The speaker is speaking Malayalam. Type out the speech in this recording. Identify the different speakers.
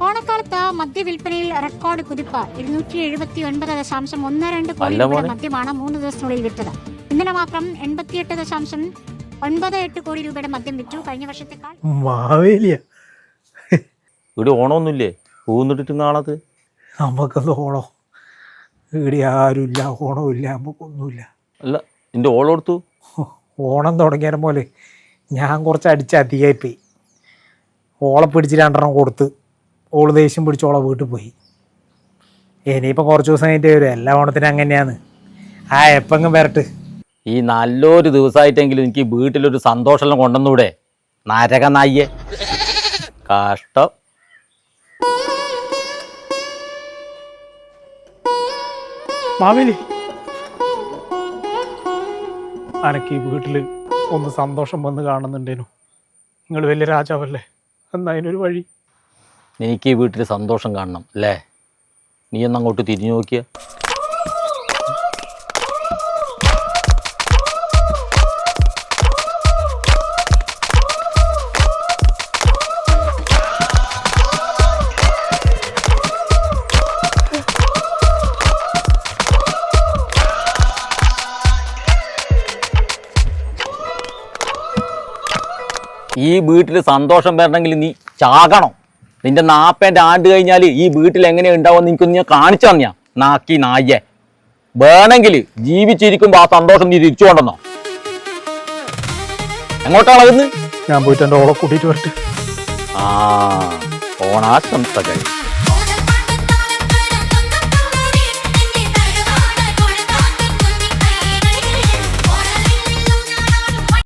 Speaker 1: ഓണക്കാലത്ത് മദ്യവിൽപ്പനയിൽ റെക്കോർഡ് കുതിപ്പ് 279.12 കോടി രൂപയുടെ മദ്യമാണ് 3 ദിവസത്തിനുള്ളിൽ വിറ്റത്. ഇന്നലെ മാത്രം 88.98 കോടി രൂപയുടെ മദ്യം വിറ്റു. കഴിഞ്ഞ വർഷത്തെക്കാൾ
Speaker 2: ഇവിടെ ഓണമൊന്നുമില്ലേ? പൂന്നിട്ടിട്ടും കാണാത്.
Speaker 3: നമുക്കെന്ത് ഓണം? ഇവിടെ ആരുമില്ല, ഓണമില്ല, നമുക്കൊന്നുമില്ല.
Speaker 2: അല്ല നിന്റെ ഓളം കൊടുത്തു.
Speaker 3: ഓണം തുടങ്ങിയ പോലെ ഞാൻ കുറച്ച് അടിച്ച് അധികമായിപ്പോയി. ഓളെ പിടിച്ച് 2 കൊടുത്ത് ഓള് ദേഷ്യം പിടിച്ച് ഓളെ വീട്ടിൽ പോയി. ഇനിയിപ്പോൾ കുറച്ച് ദിവസം കഴിഞ്ഞിട്ട് വരും. എല്ലാ ഓണത്തിനും അങ്ങനെയാണ്. എപ്പെങ്കിലും വരട്ട്.
Speaker 2: ഈ നല്ലൊരു ദിവസമായിട്ടെങ്കിലും എനിക്ക് വീട്ടിലൊരു സന്തോഷം കൊണ്ടുവന്നൂടെ? നരക നായ്യെ കഷ്ടം.
Speaker 3: മാവേലി, അനക്ക് ഈ വീട്ടിൽ ഒന്ന് സന്തോഷം വന്ന് കാണുന്നുണ്ടേനു. നിങ്ങൾ വലിയ രാജാവല്ലേ, എന്നാ അതിനൊരു വഴി.
Speaker 2: എനിക്ക് ഈ വീട്ടിൽ സന്തോഷം കാണണം അല്ലേ? നീ ഒന്നങ്ങോട്ട് തിരിഞ്ഞു നോക്കിയ. ഈ വീട്ടിൽ സന്തോഷം വരണമെങ്കിൽ നീ ചാകണം. നിന്റെ 40 ആണ്ട് കഴിഞ്ഞാൽ ഈ വീട്ടിൽ എങ്ങനെ ഉണ്ടാവും നിനക്കൊന്ന് ഞാൻ കാണിച്ചു തന്നെയാ. നാക്കി നായ്യെ വേണമെങ്കിൽ ജീവിച്ചിരിക്കുമ്പോ ആ സന്തോഷം നീ തിരിച്ചു കൊണ്ടെന്നോ. എങ്ങോട്ടാണ് അതിന്ന്?
Speaker 3: ഞാൻ പോയിട്ട് എൻ്റെ ഓളെ കൂട്ടിയിട്ട് വരട്ടെ.
Speaker 2: ഓണാശംസകൾ.